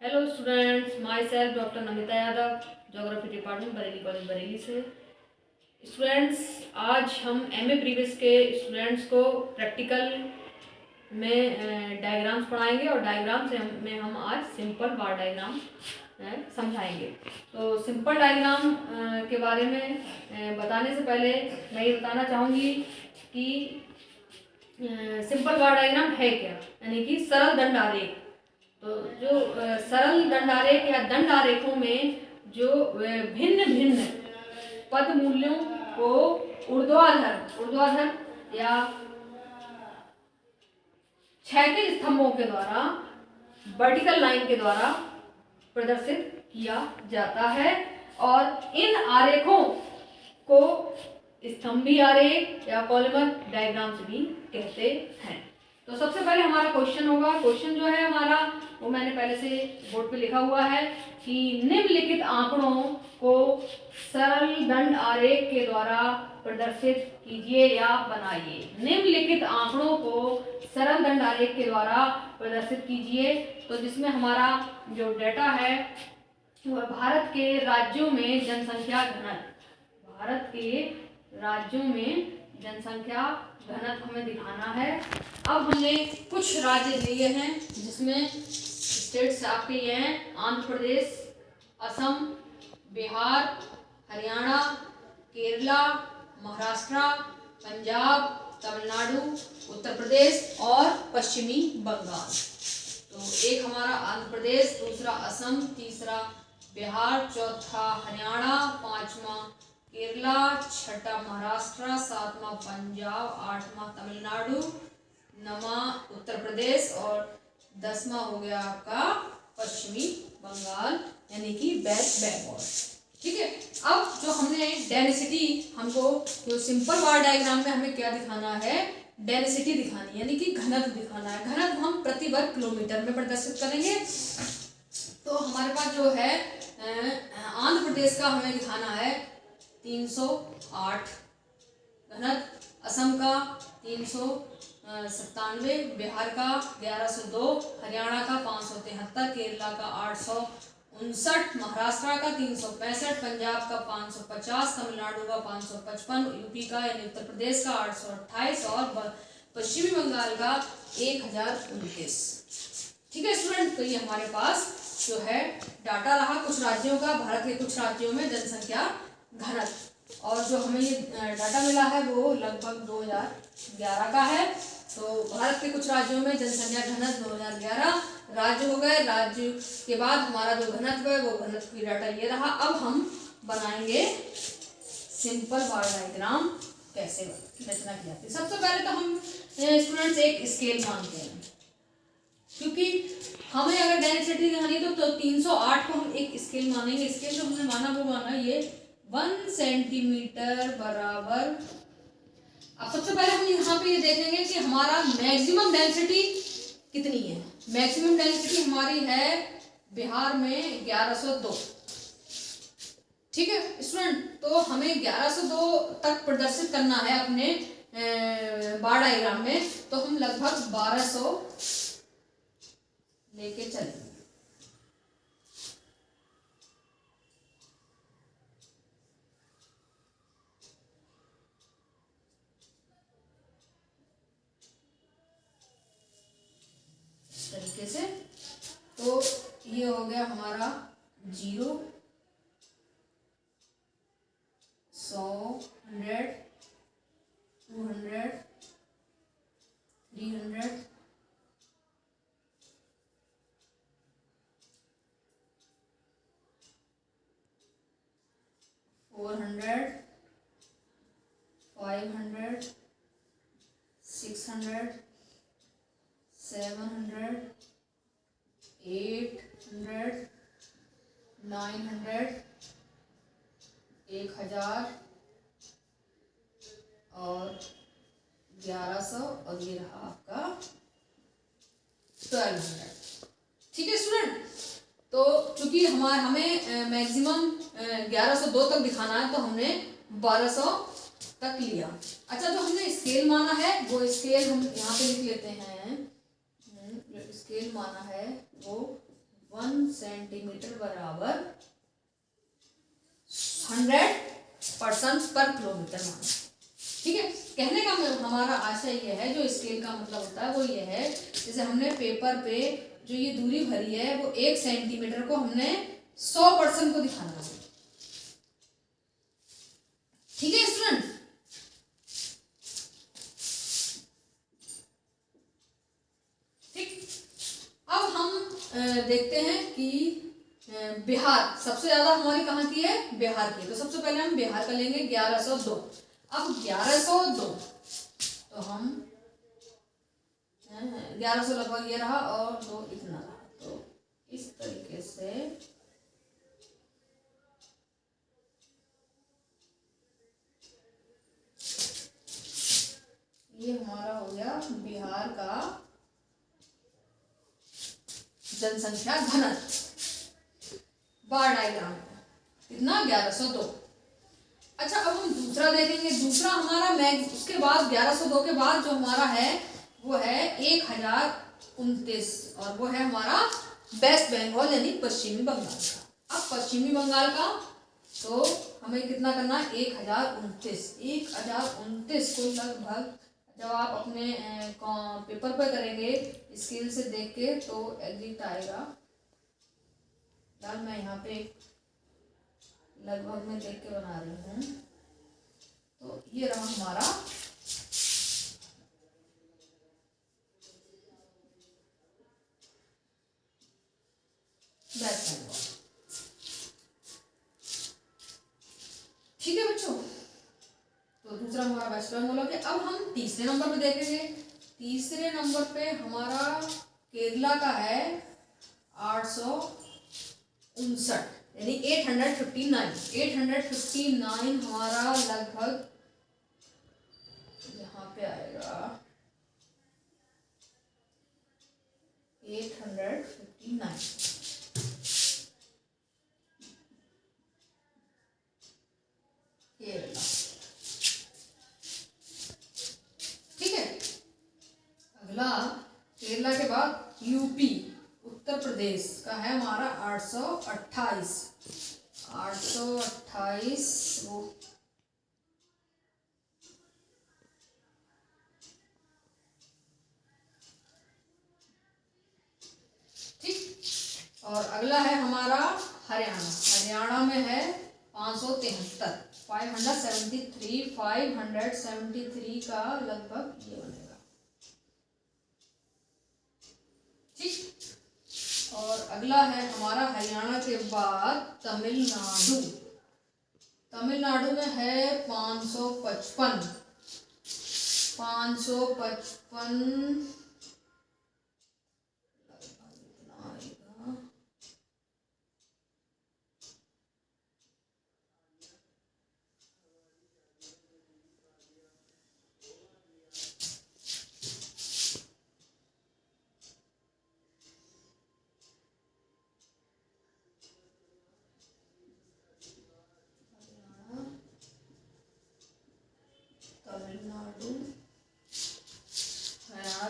Hello students, my self doctor Namita Yadav, geography department, Bareilly college, Bareilly से। Students, आज हम एमए प्रीवियस के स्टूडेंट्स को प्रैक्टिकल में डायग्राम्स पढ़ाएंगे और डायग्राम से में हम आज सिंपल बार डायग्राम समझाएंगे। तो सिंपल डायग्राम के बारे में बताने से पहले मैं ये बताना चाहूँगी कि सिंपल बार डायग्राम है क्या, यानी कि सरल दंड आरेख। तो जो सरल दंड आरेख या दंड आरेखों में जो भिन्न भिन्न पद मूल्यों को ऊर्ध्वाधर या क्षैतिज स्तंभों के द्वारा, वर्टिकल लाइन के द्वारा प्रदर्शित किया जाता है। और इन आरेखों को स्तंभी आरेख या कॉलमर डायग्राम्स भी कहते हैं। तो सबसे पहले हमारा क्वेश्चन होगा। क्वेश्चन जो है हमारा वो मैंने पहले से बोर्ड पे लिखा हुआ है कि निम्नलिखित आंकड़ों को सरल दंड आरेख के द्वारा प्रदर्शित कीजिए या बनाइए। निम्नलिखित आंकड़ों को सरल दंड आरेख के द्वारा प्रदर्शित कीजिए। तो जिसमें हमारा जो डेटा है वह भारत के राज्यों में जनसंख्या घनत्व, भारत के राज्यों में जनसंख्या घनत्व हमें दिखाना है। अब हमने कुछ राज्य लिए हैं जिसमें स्टेट्स आपके ये हैं: आंध्र प्रदेश, असम, बिहार, हरियाणा, केरला, महाराष्ट्र, पंजाब, तमिलनाडु, उत्तर प्रदेश और पश्चिमी बंगाल। तो एक हमारा आंध्र प्रदेश, दूसरा असम, तीसरा बिहार, चौथा हरियाणा, पांचवा केरला, छठा महाराष्ट्र, सातवां पंजाब, आठवां तमिलनाडु, नौवां उत्तर प्रदेश और 10वां हो गया आपका पश्चिमी बंगाल, यानी कि वेस्ट बंगाल। ठीक है। अब जो हमने डेंसिटी, हमको जो सिंपल बार डायग्राम में हमें क्या दिखाना है, डेंसिटी दिखानी, यानी कि घनत्व दिखाना है। घनत्व हम प्रति वर्ग किलोमीटर में प्रदर्शित करेंगे। तो हमारे पास जो है आंध्र प्रदेश का हमें दिखाना है 308 घनत्व, असम का 397, बिहार का 1102, हरियाणा का 573, केरला का 859, महाराष्ट्र का 365, पंजाब का 550, तमिलनाडु का 555, यूपी का यानी उत्तर प्रदेश का 828 और पश्चिमी बंगाल का 1029। ठीक है स्टूडेंट, तो ये हमारे पास जो है डाटा रहा कुछ राज्यों का, भारत के कुछ राज्यों में जनसंख्या घनत्व। और जो हमें ये डाटा मिला है वो लगभग 2011 का है। तो भारत के कुछ राज्यों में जनसंख्या घनत्व 2011 राज्य हो गए। राज्य के बाद हमारा जो घनत्व है वो घनत्व की डाटा ये रहा। अब हम बनाएंगे सिंपल बार डायग्राम कैसे रचना की जाती है। सबसे पहले तो हम स्टूडेंट्स एक स्केल मानते हैं, क्योंकि हमें अगर डेंसिटी दिखानी है तो 308 को हम एक स्केल मानेंगे। स्केल जो हमने माना वो माना ये 1 सेंटीमीटर बराबर। अब सबसे पहले हम यहाँ पे ये देखेंगे कि हमारा मैक्सिमम डेंसिटी कितनी है। मैक्सिमम डेंसिटी हमारी है बिहार में 1102। ठीक है स्टूडेंट, तो हमें 1102 तक प्रदर्शित करना है अपने बार डायग्राम में। तो हम लगभग 1200 लेके चलेंगे। इस तरीके से। तो ये हो गया हमारा 0, 100, 100, 200, 300, 400, 500, 600, 700, 800, 900, 1000 और 1100 और ये रहा आपका 1200। ठीक है स्टूडेंट, तो चूंकि हमें मैक्सिमम 1102 तक दिखाना है तो हमने 1200 तक लिया। अच्छा, जो हमने स्केल माना है वो स्केल हम यहाँ पे लिख लेते हैं। जो स्केल माना है वो 1 सेंटीमीटर बराबर 100% पर किलोमीटर माना। ठीक है, कहने का हमारा आशय यह है, जो स्केल का मतलब होता है वो ये है, जैसे हमने पेपर पे जो ये दूरी भरी है वो 1 सेंटीमीटर को हमने 100% को दिखाना है। ठीक है स्टूडेंट, ठीक। अब हम देखते हैं कि बिहार सबसे ज्यादा हमारी कहाँ की है, बिहार की। तो सबसे पहले हम बिहार का लेंगे 1102। अब 1102 तो हम 1100 लगभग ये रहा और 2 इतना रहा। तो इस तरीके से ये हमारा हो गया बिहार का जनसंख्या घनत्व बार डायग्राम। कितना, 1102। अच्छा, अब हम दूसरा देखेंगे। दूसरा हमारा मैक्स, उसके बाद 1102 के बाद जो हमारा है वो है 1029 और वो है हमारा वेस्ट बंगाल यानी पश्चिमी बंगाल का। अब पश्चिमी बंगाल का तो हमें कितना करना है, 1029। 1029 को लगभग जब आप अपने पेपर पे करेंगे स्केल से देख के तो एग्जैक्ट आएगा। यार मैं यहाँ पे लगभग में देख के बना रही हूँ। तो ये रहा हमारा वेस्ट बंगाल। ठीक है बच्चों, तो दूसरा हमारा वेस्ट बंगाल हो गया। अब हम तीसरे नंबर पे देखेंगे। तीसरे नंबर पे हमारा केरला का है 859 यानी 859। 859 हमारा लगभग यहाँ पे आएगा 859। केरला, ठीक है। अगला केरला के बाद यूपी उत्तर प्रदेश का है हमारा 828। 828 वो ठीक। और अगला है हमारा हरियाणा। हरियाणा में है 573। 573 का लगभग ये बनेगा। ठीक। और अगला है हमारा हरियाणा के बाद तमिलनाडु। तमिलनाडु में है 555। 555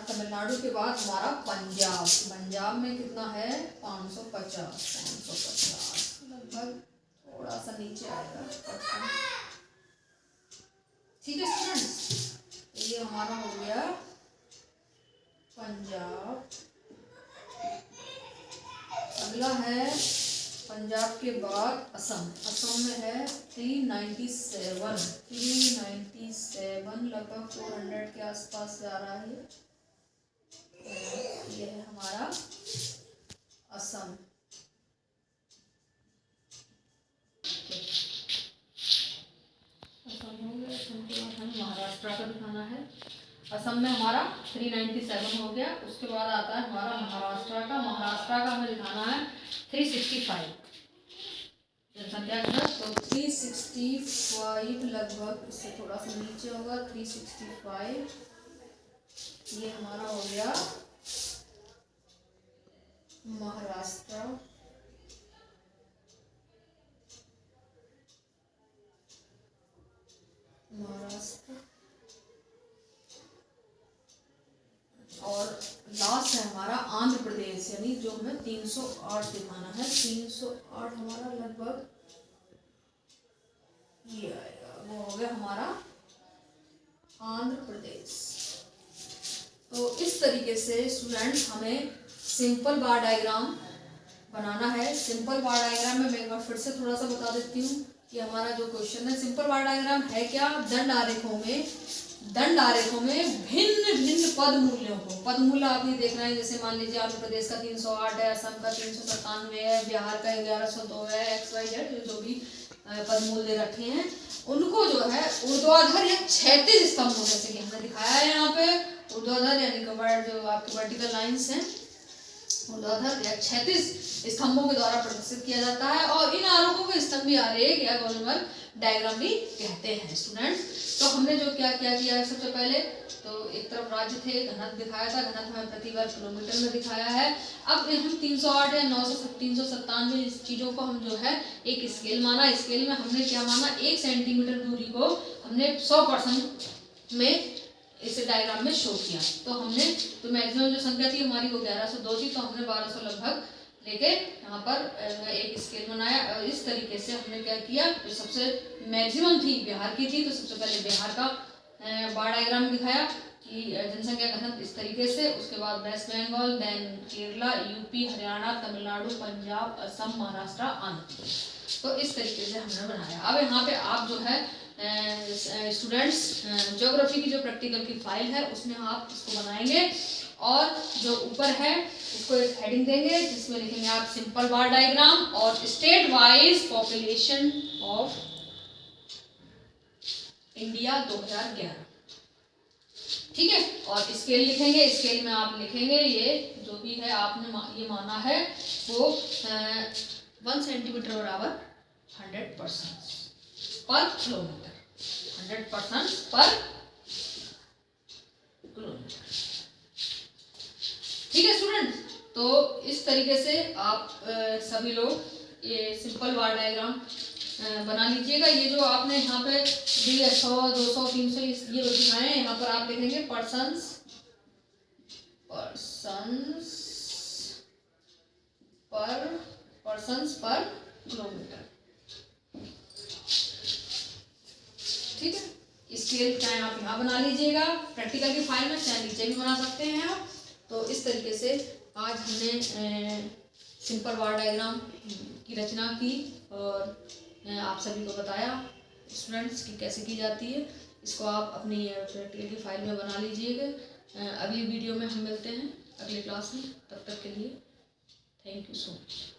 तमिलनाडु के बाद हमारा पंजाब। पंजाब में कितना है 550। 550 लगभग थोड़ा सा नीचे आएगा। ठीक है स्टूडेंट्स, ये हमारा हो गया पंजाब। अगला है पंजाब के बाद असम। असम में है 397। 397 लगभग 400 के आसपास जा रहा है। ये है हमारा असम। असम हो गया। असम के बाद हमें महाराष्ट्र का दिखाना है। असम में हमारा 397 हो गया। उसके बाद आता है हमारा महाराष्ट्र का। महाराष्ट्र का हमें दिखाना है 365 जनसंख्या का। तो 365 लगभग इससे थोड़ा सा नीचे होगा। 365 ये हमारा हो गया महाराष्ट्र। और लास्ट है हमारा आंध्र प्रदेश, यानी जो हमें 308 दिखाना है। 308 हमारा लगभग ये आएगा, वो हो गया हमारा आंध्र प्रदेश। तो इस तरीके से स्टूडेंट्स हमें सिंपल बार डायग्राम बनाना है। सिंपल बार डायग्राम में मैं एक बार फिर से थोड़ा सा बता देती हूँ कि हमारा जो क्वेश्चन है, सिंपल बार डायग्राम है क्या, दंड आरेखों में भिन्न भिन्न पद मूल्यों को, पद मूल्य आप ये देखना है, जैसे मान लीजिए आंध्र प्रदेश का 308 है, असम का 397 है, बिहार का 1102 है, XYZ जो भी पद मूल्य रखे हैं उनको जो है ऊर्ध्वाधर या क्षैतिज स्तंभों, जैसे कि हमने दिखाया है यहाँ पे, ऊर्ध्वाधर यानी कि जो आपके वर्टिकल लाइंस हैं, ऊर्ध्वाधर या क्षैतिज स्तंभों के द्वारा प्रदर्शित किया जाता है। और इन आरेखों को स्तंभीय आरेख या गोलमर्ग डायग्राम भी कहते हैं स्टूडेंट्स। तो हमने जो क्या किया है, सबसे पहले तो एक तरफ राज्य थे, घनत्व दिखाया था, घनत्व हमें प्रति वर्ग किलोमीटर में दिखाया है। अब हम 308 या 397 इस चीज़ों को हम जो है एक स्केल माना। स्केल में हमने क्या माना, 1 सेंटीमीटर दूरी को हमने 100% में इस डायग्राम में शो किया। तो हमने तो मैक्सिमम जो संख्या थी हमारी वो 1102 थी, तो हमने 1200 लगभग लेके यहाँ पर एक स्केल बनाया। इस तरीके से हमने क्या किया, जो सबसे मैक्सिमम थी बिहार की थी, तो सबसे पहले बिहार का बार डायग्राम दिखाया कि जनसंख्या घनत्व इस तरीके से, उसके बाद West Bengal, then Kerala, UP, Haryana, Tamil Nadu, Punjab, Assam, Maharashtra, Andhra Pradesh. तो इस तरीके से हमने बनाया। अब यहाँ पे आप जो है स्टूडेंट्स ज्योग्राफी की जो प्रैक्टिकल की फाइल है उसमें आप इसको बनाएंगे, और जो ऊपर है इसको एक हेडिंग देंगे जिसमें लिखेंगे आप सिंपल बार डायग्राम और state wise population of India 2011, ठीक है। और स्केल लिखेंगे, स्केल में आप लिखेंगे ये जो भी है आपने ये माना है वो 1 सेंटीमीटर बराबर 100% पर किलोमीटर, 100% पर किलोमीटर, ठीक है स्टूडेंट। तो इस तरीके से आप सभी लोग ये सिंपल बार डायग्राम बना लीजिएगा। ये जो आपने यहाँ पे 100, 200, 300 ये दिखाए हैं, यहाँ पर आप लिखेंगे पर्सन्स पर किलोमीटर, ठीक है। स्केल चाहे आप यहाँ बना लीजिएगा प्रैक्टिकल की फाइल में, चाहे नीचे भी बना सकते हैं आप। तो इस तरीके से आज हमने सिंपल बार डायग्राम की रचना की और आप सभी को बताया स्टूडेंट्स कि कैसे की जाती है। इसको आप अपनी प्रैक्टिकल की फाइल में बना लीजिएगा। अगली वीडियो में हम मिलते हैं अगली क्लास में, तब तक के लिए थैंक यू सो मच।